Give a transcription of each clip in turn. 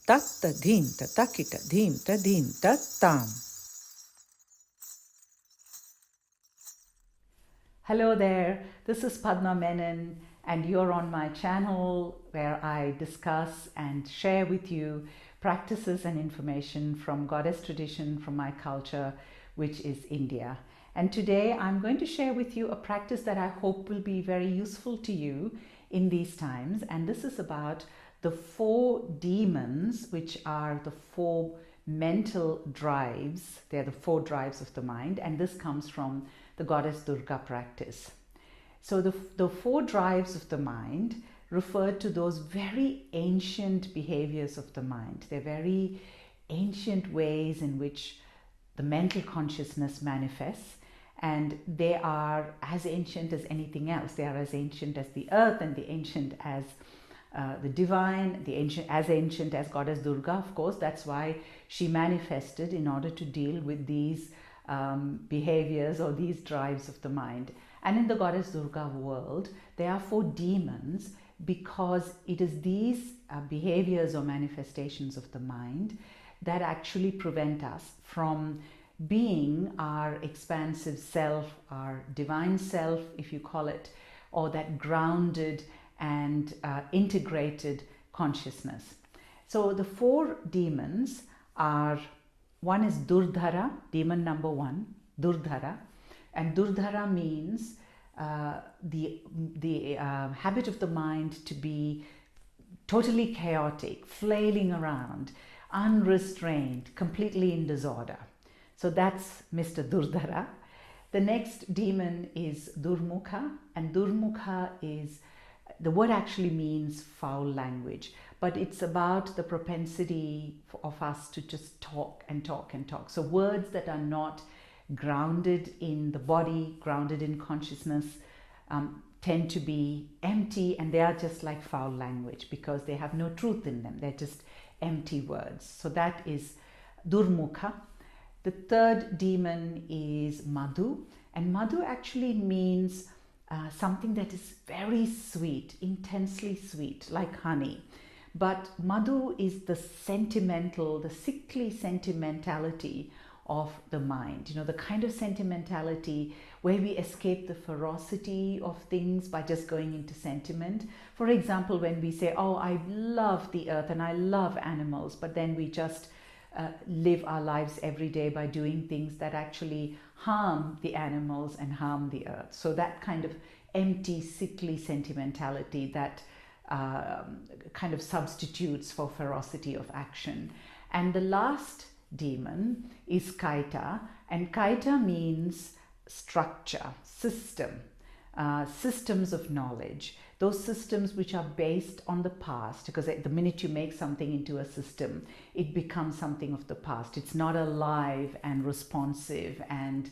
tatta dhim tatakita dhim tadim tattam. Hello there, this is Padma Menon, and you're on my channel where I discuss and share with you practices and information from goddess tradition, from my culture, which is India. And today I'm going to share with you a practice that I hope will be very useful to you in these times. And this is about the 4 demons, which are the 4 mental drives. They're the 4 drives of the mind, and this comes from the goddess Durga practice. So the 4 drives of the mind refer to those very ancient behaviors of the mind. They're very ancient ways in which the mental consciousness manifests, and they are as ancient as anything else. They are as ancient as the earth, and the ancient as the divine, as ancient as goddess Durga, of course. That's why she manifested in order to deal with these behaviors or these drives of the mind. And in the goddess Durga world, there are 4 demons because it is these behaviors or manifestations of the mind that actually prevent us from being our expansive self, our divine self, if you call it, or that grounded and integrated consciousness. So the 4 demons are, one is Durdhara, demon number 1, Durdhara. And Durdhara means the habit of the mind to be totally chaotic, flailing around, unrestrained, completely in disorder. So that's Mr. Durdhara. The next demon is Durmukha, and Durmukha is, the word actually means foul language, but it's about the propensity of us to just talk and talk and talk. So words that are not grounded in the body, grounded in consciousness, tend to be empty, and they are just like foul language because they have no truth in them. They're just empty words. So that is Durmukha. The third demon is Madhu, and Madhu actually means something that is very sweet, intensely sweet, like honey. But Madhu is the sentimental, the sickly sentimentality of the mind. You know, the kind of sentimentality where we escape the ferocity of things by just going into sentiment. For example, when we say, oh, I love the earth and I love animals, but then we just live our lives every day by doing things that actually harm the animals and harm the earth. So that kind of empty, sickly sentimentality that kind of substitutes for ferocity of action. And the last demon is Kaita, and Kaita means structure, system, systems of knowledge, those systems which are based on the past, because the minute you make something into a system, it becomes something of the past. It's not alive and responsive and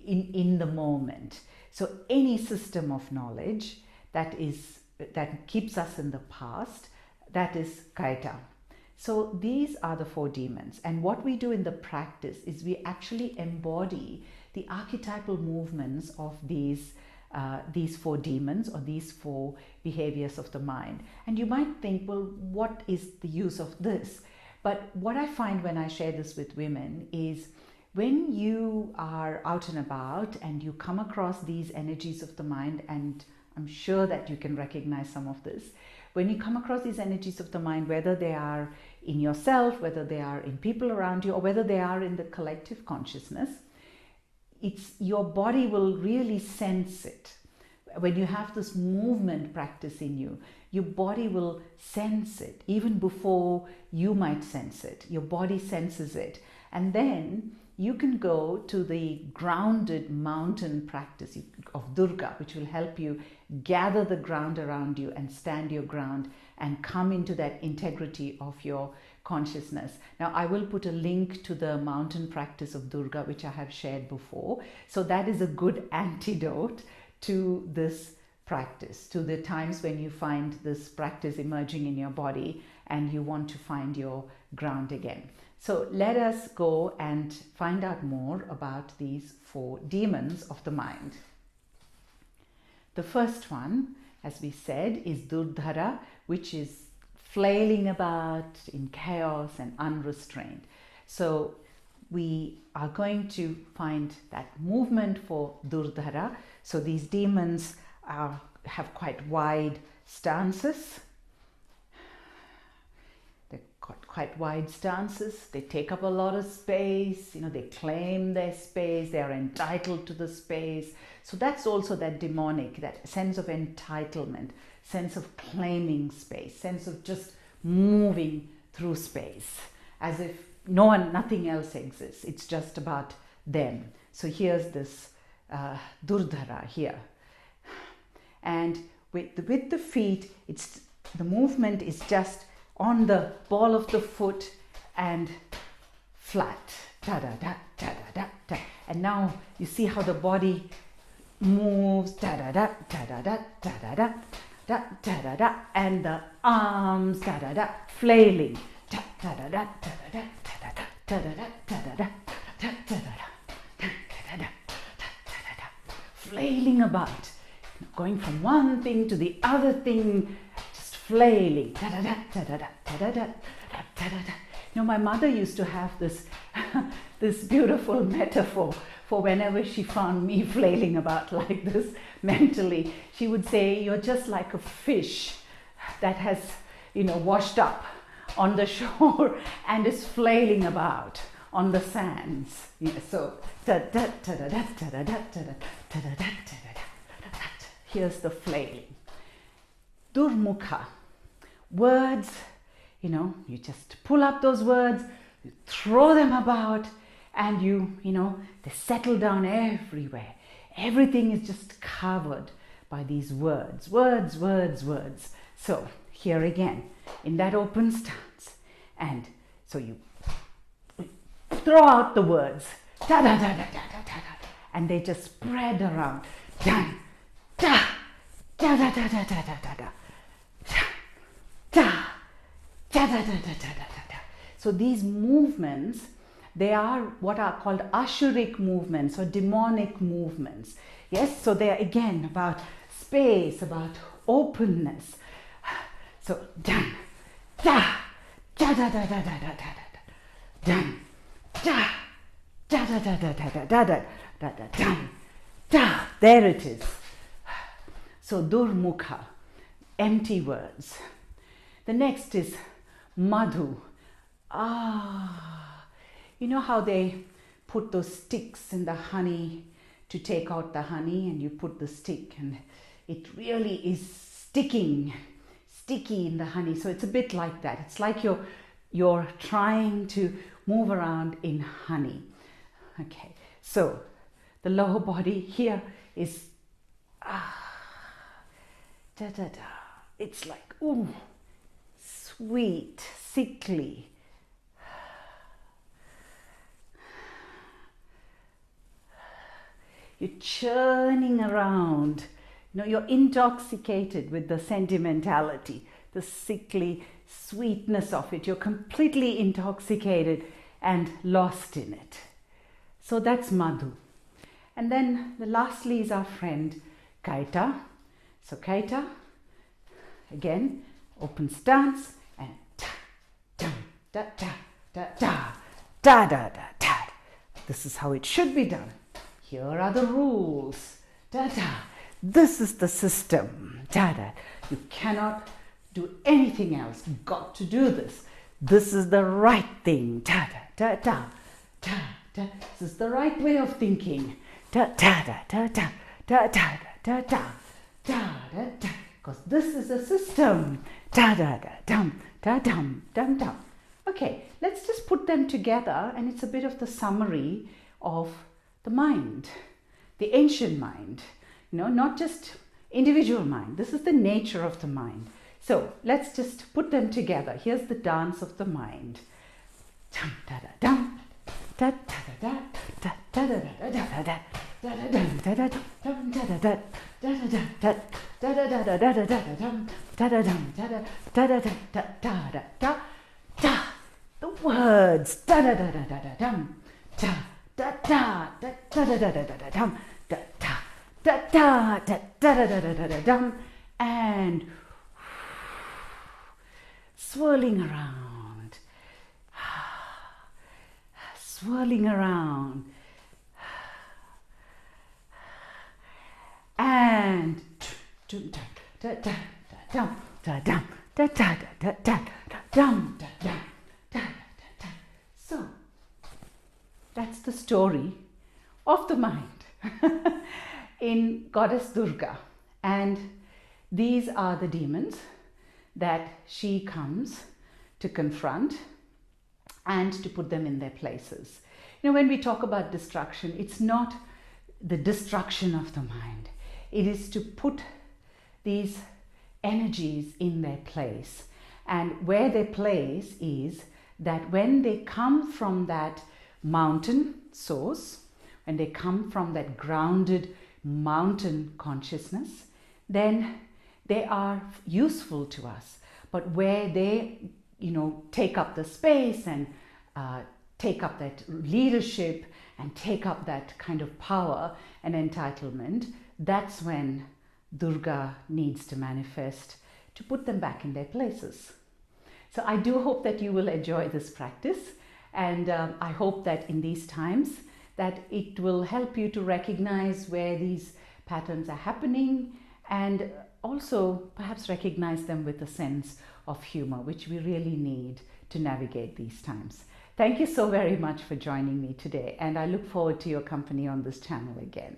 in the moment. So any system of knowledge that keeps us in the past, that is Kaita. So these are the 4 demons, and what we do in the practice is we actually embody the archetypal movements of these 4 demons or these 4 behaviors of the mind. And you might think, well, what is the use of this? But what I find when I share this with women is when you are out and about and you come across these energies of the mind, and I'm sure that you can recognize some of this, when you come across these energies of the mind, whether they are in yourself, whether they are in people around you, or whether they are in the collective consciousness, your body will really sense it. When you have this movement practice in you, your body will sense it even before you might sense it. Your body senses it. And then you can go to the grounded mountain practice of Durga, which will help you gather the ground around you and stand your ground and come into that integrity of your consciousness. Now, I will put a link to the mountain practice of Durga, which I have shared before. So that is a good antidote to this practice, to the times when you find this practice emerging in your body and you want to find your ground again. So let us go and find out more about these 4 demons of the mind. The first one, as we said, is Durdhara, which is flailing about in chaos and unrestrained. So we are going to find that movement for Durdhara. So these demons have quite wide stances. They've got quite wide stances. They take up a lot of space. They claim their space. They are entitled to the space. So that's also that demonic, that sense of entitlement, sense of claiming space, sense of just moving through space as if nothing else exists. It's just about them. So here's this Durdhara here. And with the feet, the movement is just on the ball of the foot and flat. Da-da-da, da-da-da, da. And now you see how the body moves. Da-da-da, da-da-da, da-da-da, da-da-da, and the arms, da-da-da, flailing. Da-da-da, da-da-da, da-da-da, da-da-da, da-da-da, da-da-da, flailing about, going from one thing to the other thing, just flailing. Da-da-da, da-da-da, da-da-da, da-da-da. My mother used to have this this beautiful metaphor for whenever she found me flailing about like this mentally. She would say, you're just like a fish that has, washed up on the shore and is flailing about on the sands. So here's the flailing. Durmukha, words, you just pull up those words, you throw them about, and they settle down everywhere. Everything is just covered by these words. So here again, in that open stance, and so you throw out the words, da da da da da da da, and they just spread around, da da da da da da da da da da, da da da da da da da. So these movements, they are what are called ashuric movements or demonic movements. Yes, so they are again about space, about openness. So dun da da da da da da da da dun da da da da da da da da da da dun da. There it is. So Durmukha, empty words. The next is Madhu. You know how they put those sticks in the honey to take out the honey, and you put the stick and it really is sticky in the honey. So it's a bit like that. It's like you're trying to move around in honey. Okay, so the lower body here is da da da. It's like sweet, sickly. You're churning around. You're intoxicated with the sentimentality, the sickly sweetness of it. You're completely intoxicated and lost in it. So that's Madhu. And then lastly is our friend Kaita. So Kaita, again, open stance, and da da da da da da da da da. This is how it should be done. Here are the rules. Da da. This is the system. Da da. You cannot do anything else. You've got to do this. This is the right thing. Da da da da da da. This is the right way of thinking. Da da da da da da da da da da da da. Because this is a system. Da da da dum da dum dum dum. Okay, let's just put them together, and it's a bit of the summary of the mind, the ancient mind, not just individual mind. This is the nature of the mind. So let's just put them together. Here's the dance of the mind. Dum da da dum da da da da da da da da da da da. The words da da da da da da dum da da da da da da da da da dum da da da da da da da da da da dum, and swirling around, swirling around, and so that's the story of the mind in Goddess Durga, and these are the demons that she comes to confront and to put them in their places. You know, when we talk about destruction, it's not the destruction of the mind. It is to put these energies in their place. And where their place is that when they come from that mountain source, when they come from that grounded mountain consciousness, then they are useful to us. But where they, take up the space and take up that leadership and take up that kind of power and entitlement, that's when Durga needs to manifest to put them back in their places. So I do hope that you will enjoy this practice, and I hope that in these times that it will help you to recognize where these patterns are happening, and also perhaps recognize them with a sense of humor, which we really need to navigate these times. Thank you so very much for joining me today, and I look forward to your company on this channel again.